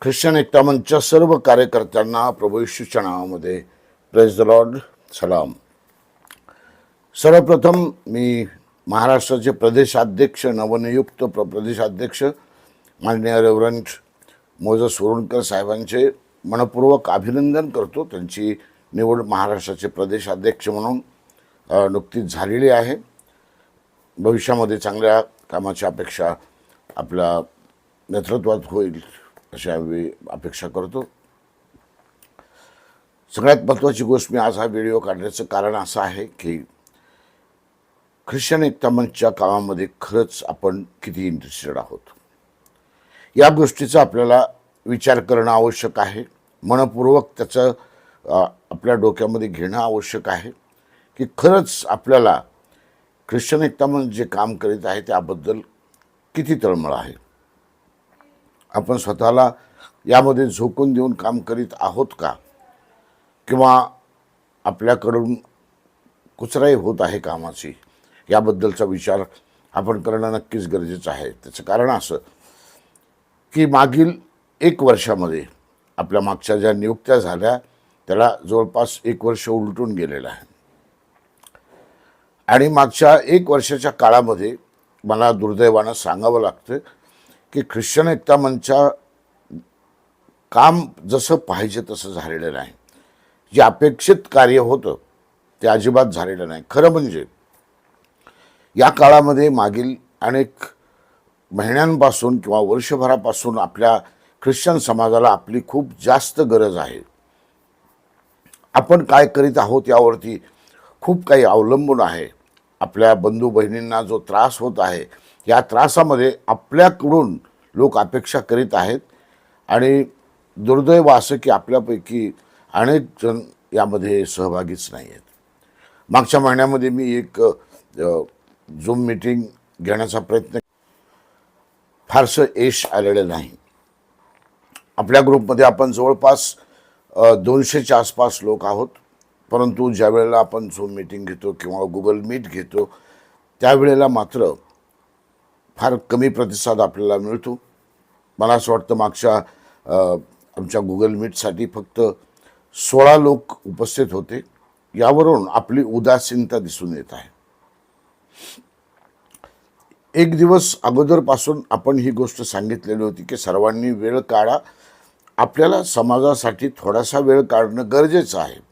Christian एकता मंचच्या सर्व कार्यकर्त्यांना प्रभू येशूच्या नावामध्ये प्रेज द लॉर्ड, सलाम. सर्वप्रथम मी महाराष्ट्राचे प्रदेशाध्यक्ष, नवनियुक्त प्रदेशाध्यक्ष माननीय रेव्हरंड मोजेस वरुणकर साहेबांचे मनपूर्वक अभिनंदन करतो. त्यांची निवड महाराष्ट्राचे प्रदेशाध्यक्ष म्हणून नुकतीच झालेली आहे. भविष्यामध्ये चांगल्या कामाची अपेक्षा आपल्या नेतृत्वात होईल अशी आम्ही अपेक्षा करतो. सगळ्यात महत्त्वाची गोष्ट, मी आज हा व्हिडिओ काढण्याचं कारण असं आहे की ख्रिश्चन एकता मंचच्या कामामध्ये खरंच आपण किती इंटरेस्टेड आहोत या गोष्टीचा आपल्याला विचार करणं आवश्यक आहे. मनपूर्वक त्याचं आपल्या डोक्यामध्ये घेणं आवश्यक आहे की खरंच आपल्याला ख्रिश्चन एकता मंच जे काम करीत आहे त्याबद्दल किती तळमळ आहे. आपण स्वतःला यामध्ये झोकून देऊन काम करीत आहोत का, किंवा आपल्याकडून कुचराई होत आहे कामाची, याबद्दलचा विचार आपण करणं नक्कीच गरजेचं आहे. त्याचं कारण असं की मागील 1 वर्षामध्ये आपल्या मागच्या ज्या नियुक्त्या झाल्या त्याला जवळपास 1 वर्ष उलटून गेलेलं आहे. आणि मागच्या 1 वर्षाच्या काळामध्ये मला दुर्दैवानं सांगावं लागतं की ख्रिश्चन एकता मंचच्या काम जसं पाहिजे तसं झालेलं नाही. जे अपेक्षित कार्य होतं ते अजिबात झालेलं नाही. खरं म्हणजे या काळामध्ये मागील अनेक महिन्यांपासून किंवा वर्षभरापासून आपल्या ख्रिश्चन समाजाला आपली खूप जास्त गरज आहे. आपण काय करीत आहोत यावरती खूप काही अवलंबून आहे. आपल्या बंधू बहिणींना जो त्रास होत आहे या त्रासामध्ये आपल्याकडून लोक अपेक्षा करीत आहेत. आणि दुर्दैव असं की आपल्यापैकी अनेक जण यामध्ये सहभागीच नाही आहेत. मागच्या महिन्यामध्ये मी एक झूम मीटिंग घेण्याचा प्रयत्न, फारसं यश आलेलं नाही. आपल्या ग्रुपमध्ये आपण जवळपास 200च्या आसपास लोक आहोत. परंतु ज्या वेळेला आपण झूम मीटिंग घेतो किंवा गुगल मीट घेतो त्यावेळेला मात्र फार कमी प्रतिसाद आपल्याला मिळतो. मला असं वाटतं मागच्या आमच्या गुगल मीटसाठी फक्त 16 लोक उपस्थित होते. यावरून आपली उदासीनता दिसून येत आहे. 1 दिवस अगोदरपासून आपण ही गोष्ट सांगितलेली होती की सर्वांनी वेळ काढा. आपल्याला समाजासाठी थोडासा वेळ काढणं गरजेचं आहे.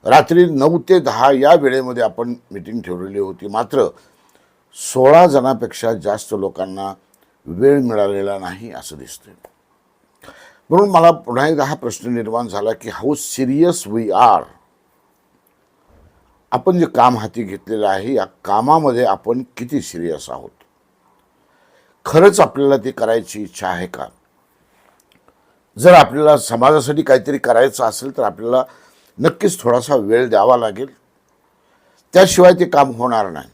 रात्री 9 ते 10 या वेळेमध्ये आपण मीटिंग ठेवलेली होती. मात्र 16 जणांपेक्षा जास्त लोकांना वेळ मिळालेला नाही असं दिसतंय. म्हणून मला पुन्हा एकदा हा प्रश्न निर्माण झाला की हाऊ सिरियस वी आर. आपण जे काम हाती घेतलेलं आहे या कामामध्ये आपण किती सिरियस आहोत. खरंच आपल्याला ते करायची इच्छा आहे का. जर आपल्याला समाजासाठी काहीतरी करायचं असेल तर आपल्याला नक्कीच थोडासा वेळ द्यावा लागेल. त्याशिवाय ते काम होणार नाही.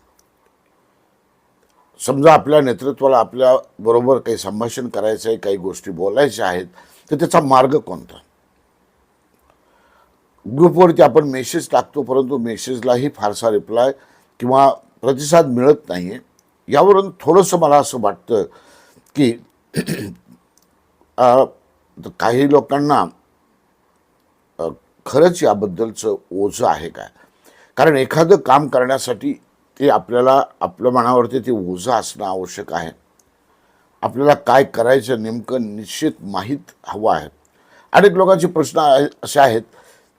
समजा आपल्या नेतृत्वाला आपल्याबरोबर काही संभाषण करायचं आहे, काही गोष्टी बोलायच्या आहेत, तर त्याचा मार्ग कोणता. ग्रुपवरती आपण मेसेज टाकतो परंतु मेसेजलाही फारसा रिप्लाय किंवा प्रतिसाद मिळत नाही आहे. यावरून थोडंसं मला असं वाटतं की काही लोकांना खरंच याबद्दलचं ओझं आहे काय. कारण एखादं काम करण्यासाठी ते आपल्याला आपल्या मनावरती ते ओझं असणं आवश्यक आहे. आपल्याला काय करायचं नेमकं निश्चित माहीत हवं आहे. अनेक लोकांचे प्रश्न असे आहेत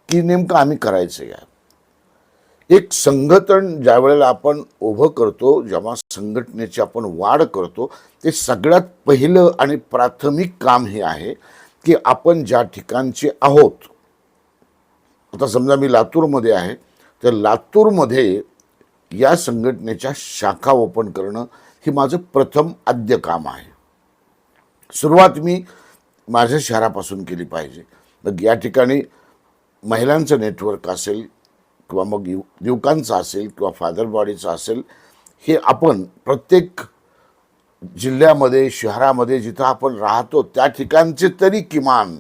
की नेमकं आम्ही करायचं या. एक संघटन ज्या वेळेला आपण उभं करतो, जेव्हा संघटनेची आपण वाढ करतो, ते सगळ्यात पहिलं आणि प्राथमिक काम हे आहे की आपण ज्या ठिकाणचे आहोत. आता समजा मी लातूरमध्ये आहे तर लातूरमध्ये या संघटनेच्या शाखा ओपन करणं हे माझं प्रथम आद्य काम आहे. सुरुवात मी माझ्या शहरापासून केली पाहिजे. मग या ठिकाणी महिलांचं नेटवर्क असेल किंवा मग युवकांचं असेल किंवा फादर बॉडीचं असेल, हे आपण प्रत्येक जिल्ह्यामध्ये शहरामध्ये जिथं आपण राहतो त्या ठिकाणचे तरी किमान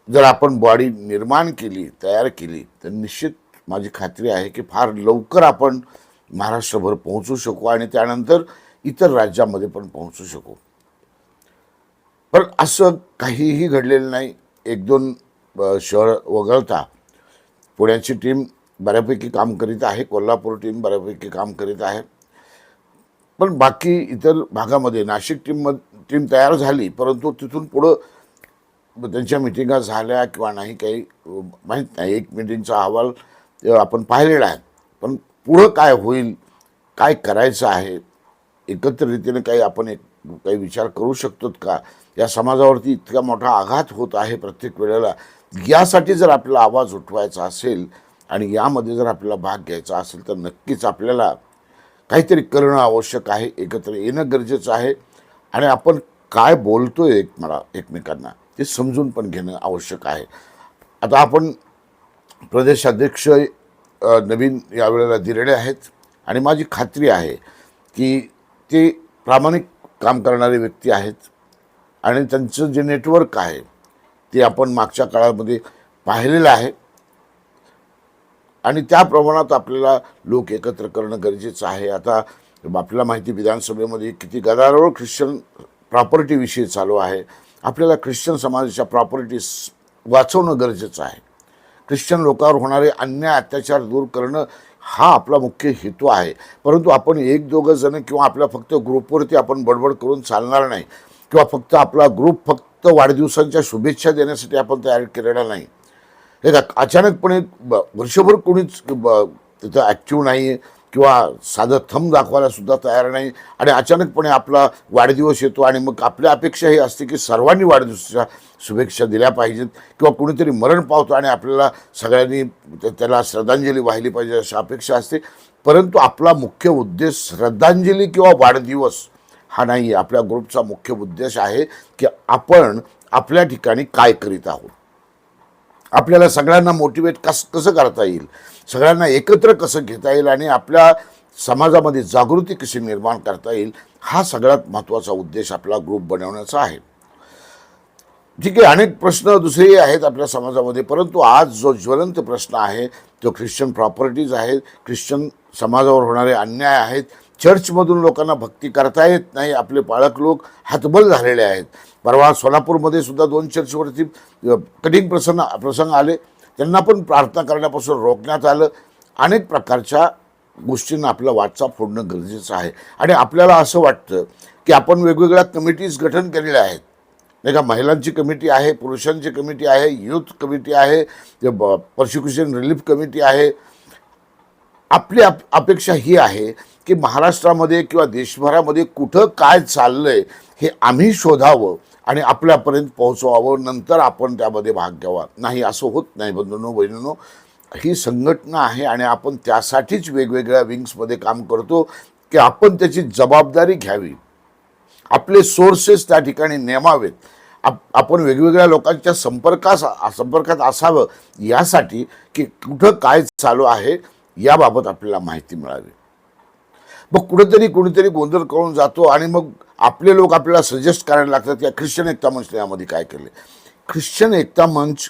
जर आपण बॉडी निर्माण केली, तयार केली, तर निश्चित माझी खात्री आहे की फार लवकर आपण महाराष्ट्रभर पोहोचू शकू आणि त्यानंतर इतर राज्यामध्ये पण पोहोचू शकू. पण असं काहीही घडलेलं नाही. एक दोन शहर वगळता पुण्याची टीम बऱ्यापैकी काम करीत आहे, कोल्हापूर टीम बऱ्यापैकी काम करीत आहे. पण बाकी इतर भागामध्ये नाशिक टीम तयार झाली, परंतु तिथून पुढं त्यांच्या मिटिंगा झाल्या किंवा नाही काही माहीत नाही. एक मिटिंगचा अहवाल आपण पाहिलेला आहे, पण पुढं काय होईल, काय करायचं आहे, एकत्र रीतीने काही आपण काही विचार करू शकतो का? या समाजावरती इतका मोठा आघात होत आहे प्रत्येक वेळेला. यासाठी जर आपला आवाज उठवायचा असेल आणि यामध्ये जर आपल्याला भाग घ्यायचा असेल तर नक्कीच आपल्याला काहीतरी करणं आवश्यक आहे, एकत्र येणं गरजेचं आहे. आणि आपण काय बोलतोय एकमेकांना ते समजून पण घेणं आवश्यक आहे. आता आपण प्रदेशाध्यक्ष नवीन यावेळेला दिलेले आहेत आणि माझी खात्री आहे की ते प्रामाणिक काम करणारे व्यक्ती आहेत आणि त्यांचं जे नेटवर्क आहे ते आपण मागच्या काळामध्ये पाहिलेलं आहे आणि त्या प्रमाणात आपल्याला लोक एकत्र करणं गरजेचं आहे. आता आपल्याला माहिती विधानसभेमध्ये किती गदारोळ ख्रिश्चन प्रॉपर्टीविषयी चालू आहे. आपल्याला ख्रिश्चन समाजाच्या प्रॉपर्टीज वाचवणं गरजेचं आहे. ख्रिश्चन लोकांवर होणारे अन्याय अत्याचार दूर करणं हा आपला मुख्य हेतू आहे. परंतु आपण एक दोघं जण किंवा आपल्या फक्त ग्रुपवरती आपण बडबड करून चालणार नाही किंवा फक्त आपला ग्रुप फक्त वाढदिवसांच्या शुभेच्छा देण्यासाठी आपण तयार केलेला नाही. हे का अचानकपणे वर्षभर कोणीच तिथं ॲक्टिव्ह नाही आहे किंवा साधं थंब दाखवायला सुद्धा तयार नाही आणि अचानकपणे आपला वाढदिवस येतो आणि मग आपल्या अपेक्षा ही असते की सर्वांनी वाढदिवसाच्या शुभेच्छा दिल्या पाहिजेत किंवा कोणीतरी मरण पावतो आणि आपल्याला सगळ्यांनी त्याला श्रद्धांजली वाहिली पाहिजे अशी अपेक्षा असते. परंतु आपला मुख्य उद्देश श्रद्धांजली किंवा वाढदिवस हा नाही आहे. आपल्या ग्रुपचा मुख्य उद्देश आहे की आपण आपल्या ठिकाणी काय करीत आहोत, आपल्याला सगळ्यांना मोटिवेट कसं करता येईल, सगळ्यांना एकत्र कसं घेता येईल आणि आपल्या समाजामध्ये जागृती कशी निर्माण करता येईल, हा सगळ्यात महत्त्वाचा उद्देश आपला ग्रुप बनवण्याचा आहे. ठीक आहे, अनेक प्रश्न दुसरेही आहेत आपल्या समाजामध्ये, परंतु आज जो ज्वलंत प्रश्न आहे तो ख्रिश्चन प्रॉपर्टीज आहेत, ख्रिश्चन समाजावर होणारे अन्याय आहेत. चर्चमधून लोकांना भक्ती करता येत नाही, आपले पाळक लोक हतबल झालेले आहेत. परवा सोलापूरमध्ये सुद्धा 2 चर्चवरती कठीण प्रसंग आले, त्यांना पण प्रार्थना करण्यापासून रोखण्यात आलं. अनेक प्रकारच्या गोष्टींना आपला वाचा फोडणं गरजेचं आहे आणि आपल्याला असं वाटतं की आपण वेगवेगळ्या कमिटीज गठन केलेल्या आहेत, नाही का. महिलांची कमिटी आहे, पुरुषांची कमिटी आहे, यूथ कमिटी आहे, पर्सिक्युशन रिलीफ कमिटी आहे. आपली अपेक्षा ही आहे की महाराष्ट्रामध्ये किंवा देशभरामध्ये कुठं काय चाललंय हे आम्ही शोधावं आणि आपल्यापर्यंत पोहोचवावं, नंतर आपण त्यामध्ये भाग घ्यावा. नाही, असं होत नाही बंधूंनो बहिणींनो. ही संघटना आहे आणि आपण त्यासाठीच वेगवेगळ्या विंग्समध्ये काम करतो की आपण त्याची जबाबदारी घ्यावी, आपले सोर्सेस त्या ठिकाणी नेमावेत, आपण वेगवेगळ्या लोकांच्या संपर्कात असावं यासाठी की कुठं काय चालू आहे याबाबत आपल्याला माहिती मिळावी. मग कुणीतरी गोंधळ करून जातो आणि मग आपले लोक आपल्याला सजेस्ट करायला लागतात. या ख्रिश्चन एकता मंचने यामध्ये काय केले. ख्रिश्चन एकता मंच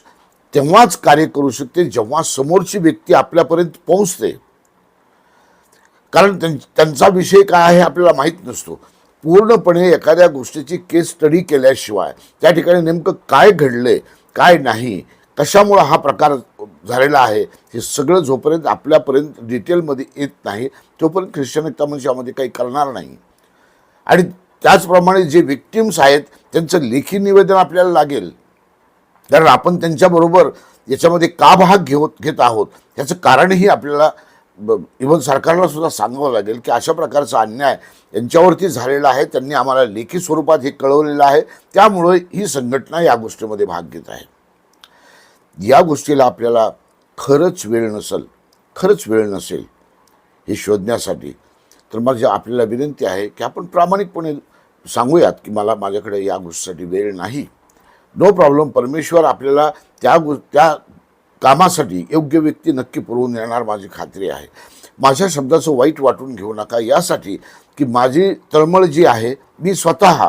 तेव्हाच कार्य करू शकते जेव्हा समोरची व्यक्ती आपल्यापर्यंत पोहोचते, कारण त्यांचा विषय काय आहे आपल्याला माहीत नसतो. पूर्णपणे एखाद्या गोष्टीची केस स्टडी केल्याशिवाय त्या ठिकाणी नेमकं काय घडलंय, काय नाही, कशामुळं हा प्रकार झालेला आहे, हे सगळं जोपर्यंत आपल्यापर्यंत डिटेलमध्ये येत नाही तोपर्यंत ख्रिश्चन एकता मंच यामध्ये काही करणार नाही. आणि त्याचप्रमाणे जे विक्टिम्स आहेत त्यांचं लेखी निवेदन आपल्याला लागेल, कारण आपण त्यांच्याबरोबर याच्यामध्ये का भाग घेत आहोत याचं कारणही आपल्याला इव्हन सरकारला सुद्धा सांगावं लागेल की अशा प्रकारचा अन्याय यांच्यावरती झालेला आहे, त्यांनी आम्हाला लेखी स्वरूपात हे कळवलेलं आहे, त्यामुळे ही संघटना या गोष्टीमध्ये भाग घेत आहे. या गोष्टीला आपल्याला खरंच वेळ नसेल हे शोधण्यासाठी, तर माझी आपल्याला विनंती आहे की आपण प्रामाणिकपणे सांगूयात की माझ्याकडे या गोष्टीसाठी वेळ नाही. नो प्रॉब्लेम, परमेश्वर आपल्याला त्या कामासाठी योग्य व्यक्ती नक्की पुरवून येणार माझी खात्री आहे. माझ्या शब्दाचं वाईट वाटून घेऊ नका, यासाठी की माझी तळमळ जी आहे, मी स्वतः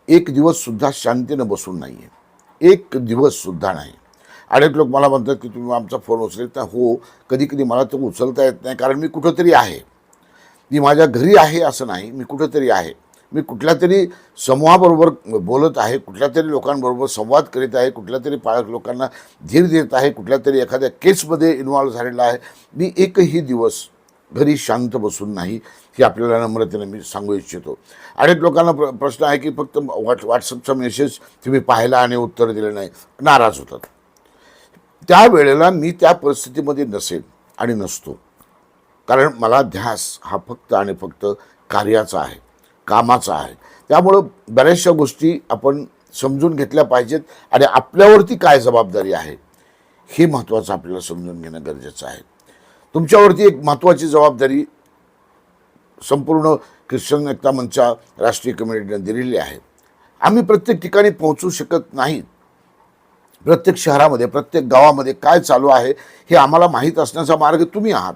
एक दिवससुद्धा शांतीनं बसून नाही आहे, एक दिवससुद्धा नाही. अनेक लोक मला म्हणतात की तुम्ही आमचा फोन उचलत नाही. हो, कधी कधी मला तो उचलता येत नाही, कारण मी कुठंतरी आहे. मी माझ्या घरी आहे असं नाही, मी कुठंतरी आहे. मी कुठल्या तरी समूहाबरोबर बोलत आहे, कुठल्या तरी लोकांबरोबर संवाद करीत आहे, कुठल्या तरी पालक लोकांना धीर देत आहे, कुठल्या तरी एखाद्या केसमध्ये इन्व्हॉल्व झालेला आहे. मी एकही दिवस घरी शांत बसून नाही, हे आपल्याला नम्रतेने मी सांगू इच्छितो. अनेक लोकांना प्रश्न आहे की फक्त व्हॉट्सअपचा मेसेज तुम्ही पाहिला आणि उत्तर दिलं नाही, नाराज होतात. त्यावेळेला मी त्या परिस्थितीमध्ये नसेल आणि नसतो, कारण मला ध्यास हा फक्त आणि फक्त कार्याचा आहे, कामाचा आहे. त्यामुळं बऱ्याचशा गोष्टी आपण समजून घेतल्या पाहिजेत आणि आपल्यावरती काय जबाबदारी आहे हे महत्त्वाचं आपल्याला समजून घेणं गरजेचं आहे. तुमच्यावरती एक महत्त्वाची जबाबदारी संपूर्ण ख्रिश्चन एकता मंचच्या राष्ट्रीय कमिटीने दिलेली आहे. आम्ही प्रत्येक ठिकाणी पोहोचू शकत नाही. प्रत्येक शहरामध्ये, प्रत्येक गावामध्ये काय चालू आहे हे आम्हाला माहीत असण्याचा मार्ग तुम्ही आहात.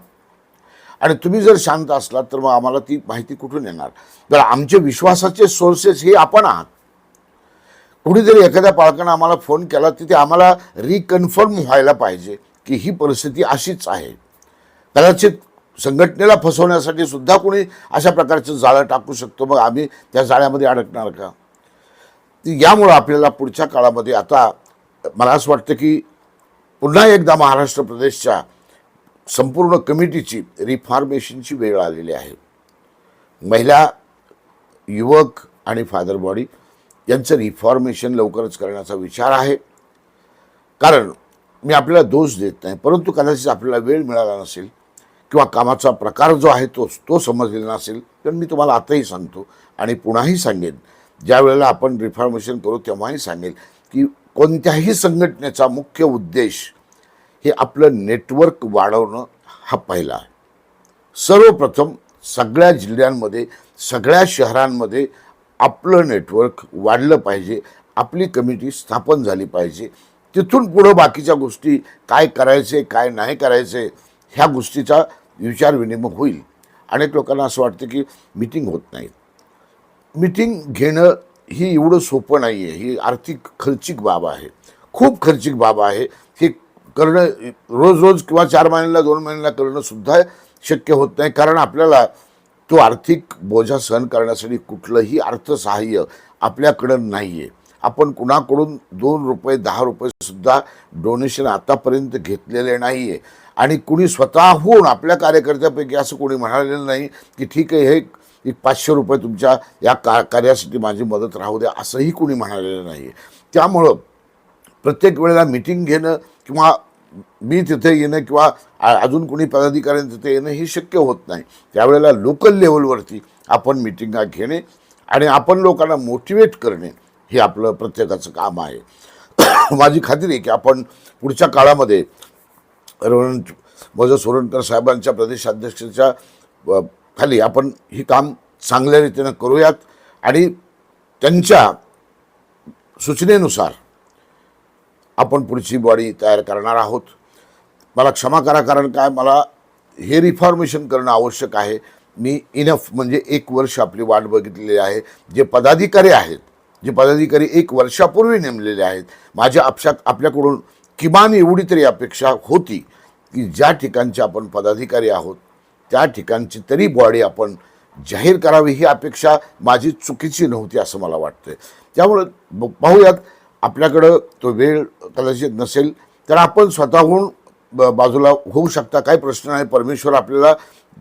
आणि तुम्ही जर शांत असलात तर मग आम्हाला ती माहिती कुठून येणार? तर आमचे विश्वासाचे सोर्सेस हे आपण आहात. कुणीतरी एखाद्या पालकानं आम्हाला फोन केला तिथे आम्हाला रिकन्फर्म व्हायला पाहिजे की ही परिस्थिती अशीच आहे. कदाचित संघटनेला फसवण्यासाठी सुद्धा कोणी अशा प्रकारचं जाळं टाकू शकतो, मग आम्ही त्या जाळ्यामध्ये अडकणार का? यामुळं आपल्याला पुढच्या काळामध्ये आता मला असं वाटतं की पुन्हा एकदा महाराष्ट्र प्रदेशच्या संपूर्ण कमिटीची रिफॉर्मेशनची वेळ आलेली आहे. महिला, युवक आणि फादर बॉडी यांचं रिफॉर्मेशन लवकरच करण्याचा विचार आहे. कारण मी आपल्याला दोष देत नाही, परंतु कदाचित आपल्याला वेळ मिळाला नसेल किंवा कामाचा प्रकार जो आहे तो समजलेला नसेल. तर मी तुम्हाला आताही सांगतो आणि पुन्हाही सांगेन, ज्या वेळेला आपण रिफॉर्मेशन करू तेव्हाही सांगेल की कोणत्याही संघटनेचा मुख्य उद्देश हे आपलं नेटवर्क वाढवणं हा पहिला आहे. सर्वप्रथम सगळ्या जिल्ह्यांमध्ये, सगळ्या शहरांमध्ये आपलं नेटवर्क वाढलं पाहिजे, आपली कमिटी स्थापन झाली पाहिजे. तिथून पुढं बाकीच्या गोष्टी काय करायचे काय नाही करायचे ह्या गोष्टीचा विचारविनिमय होईल. अनेक लोकांना असं वाटतं की मीटिंग होत नाही. मीटिंग घेणं ही एवढं सोपं नाही आहे. ही आर्थिक खर्चिक बाब आहे, खूप खर्चिक बाब आहे. हे करणं रोज रोज किंवा 4 महिन्याला 2 महिन्याला करणं सुद्धा शक्य होत नाही, कारण आपल्याला तो आर्थिक बोजा सहन करण्यासाठी कुठलंही अर्थसहाय्य आपल्याकडं नाही आहे. आपण कुणाकडून 2 रुपये 10 रुपये सुद्धा डोनेशन आतापर्यंत घेतलेले नाही आहे. आणि कुणी स्वतःहून आपल्या कार्यकर्त्यापैकी असं कोणी म्हणालेलं नाही की ठीक आहे, हे 500 रुपये तुमच्या या कार्यासाठी माझी मदत राहू द्या, असंही कोणी म्हणालेलं नाही आहे. त्यामुळं प्रत्येक वेळेला मीटिंग घेणं किंवा मी तिथे येणं किंवा अजून कोणी पदाधिकाऱ्यांनी तिथे येणं हे शक्य होत नाही. त्यावेळेला लोकल लेवलवरती आपण मीटिंगा घेणे आणि आपण लोकांना मोटिवेट करणे हे आपलं प्रत्येकाचं काम आहे. माझी खात्री आहे की आपण पुढच्या काळामध्ये मोजे सोरणकर साहेबांच्या प्रदेशाध्यक्षाच्या खाली आपण ही काम चांगल्या रीतीनं करूयात आणि त्यांच्या सूचनेनुसार आपण पुढची बॉडी तयार करणार आहोत. मला क्षमा करा, कारण काय, मला हे रिफॉर्मेशन करणं आवश्यक आहे. मी इनफ म्हणजे 1 वर्ष आपली वाट बघितलेली आहे. जे पदाधिकारी आहेत, जे पदाधिकारी 1 वर्षापूर्वी नेमलेले आहेत, माझ्या आपल्याकडून किमान एवढी तरी अपेक्षा होती की ज्या ठिकाणचे आपण पदाधिकारी आहोत त्या ठिकाणची तरी बॉडी आपण जाहीर करावी. ही अपेक्षा माझी चुकीची नव्हती असं मला वाटतं. त्यामुळं पाहूयात, आपल्याकडं तो वेळ कदाचित नसेल तर आपण स्वतःहून बाजूला होऊ शकता, काही प्रश्न नाही. परमेश्वर आपल्याला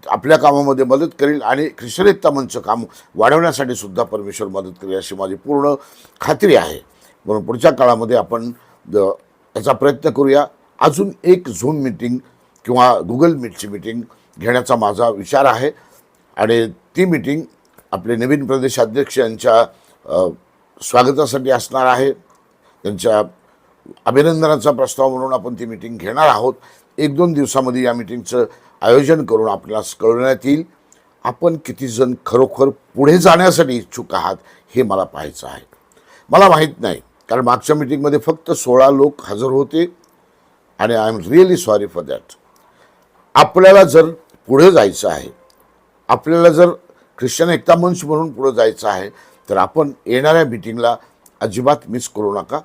आपल्या कामामध्ये मदत करेल आणि ख्रिश्चन एकता मंचचं काम वाढवण्यासाठी सुद्धा परमेश्वर मदत करेल अशी माझी पूर्ण खात्री आहे. म्हणून पुढच्या काळामध्ये आपण याचा प्रयत्न करूया. अजून एक झूम मीटिंग किंवा गुगल मीटची मीटिंग घेण्याचा माझा विचार आहे आणि ती मीटिंग आपले नवीन प्रदेशाध्यक्ष यांच्या स्वागतासाठी असणार आहे. त्यांच्या अभिनंदनाचा प्रस्ताव म्हणून आपण ती मीटिंग घेणार आहोत. 1-2 दिवसामध्ये या मीटिंगचं आयोजन करून आपल्याला कळवण्यात येईल आपण किती जण खरोखर पुढे जाण्यासाठी इच्छुक आहात हे मला पाहायचं आहे. मला माहीत नाही, कारण मागच्या मीटिंगमध्ये फक्त 16 लोक हजर होते आणि I am really sorry for that. आपल्याला जर पुढे जायचं आहे, आपल्याला जर ख्रिश्चन एकता मंच म्हणून पुढे जायचं आहे तर आपण येणाऱ्या मीटिंगला अजिबात मिस करू नका.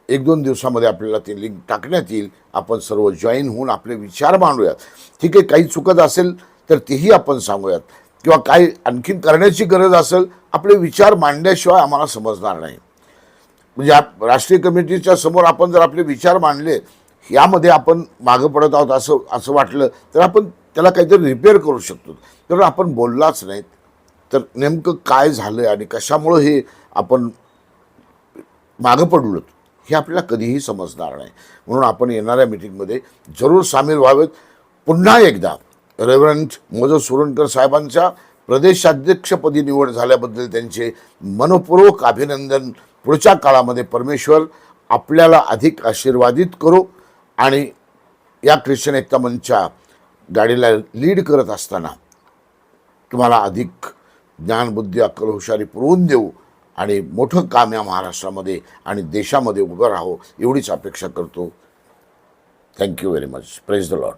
1-2 दिवसामध्ये आपल्याला ती लिंक टाकण्यात येईल. आपण सर्व जॉईन होऊन आपले विचार मांडूयात. ठीक आहे, काही चुकत असेल तर तेही आपण सांगूयात. किंवा काही आणखीन करण्याची गरज असेल, आपले विचार मांडल्याशिवाय आम्हाला समजणार नाही. म्हणजे राष्ट्रीय कमिटीच्या समोर आपण जर आपले विचार मांडले, यामध्ये आपण मागं पडत आहोत असं वाटलं तर आपण त्याला काहीतरी रिपेअर करू शकतो. तर आपण बोललाच नाहीत तर नेमकं काय झालं आणि कशामुळं हे आपण मागं पडलो हे आपल्याला कधीही समजणार नाही. म्हणून आपण येणाऱ्या मिटिंगमध्ये जरूर सामील व्हावेत. पुन्हा एकदा रेव्हरंड मोजस सुरणकर साहेबांच्या प्रदेशाध्यक्षपदी निवड झाल्याबद्दल त्यांचे मनपूर्वक अभिनंदन. पुढच्या काळामध्ये परमेश्वर आपल्याला अधिक आशीर्वादित करो आणि या ख्रिश्चन एकता मंचच्या गाडीला लीड करत असताना तुम्हाला अधिक ज्ञान, बुद्धी, अक्कल, हुशारी पुरवून देऊ आणि मोठं काम या महाराष्ट्रामध्ये आणि देशामध्ये उभं राहो एवढीच अपेक्षा करतो. Thank you very much. Praise the Lord.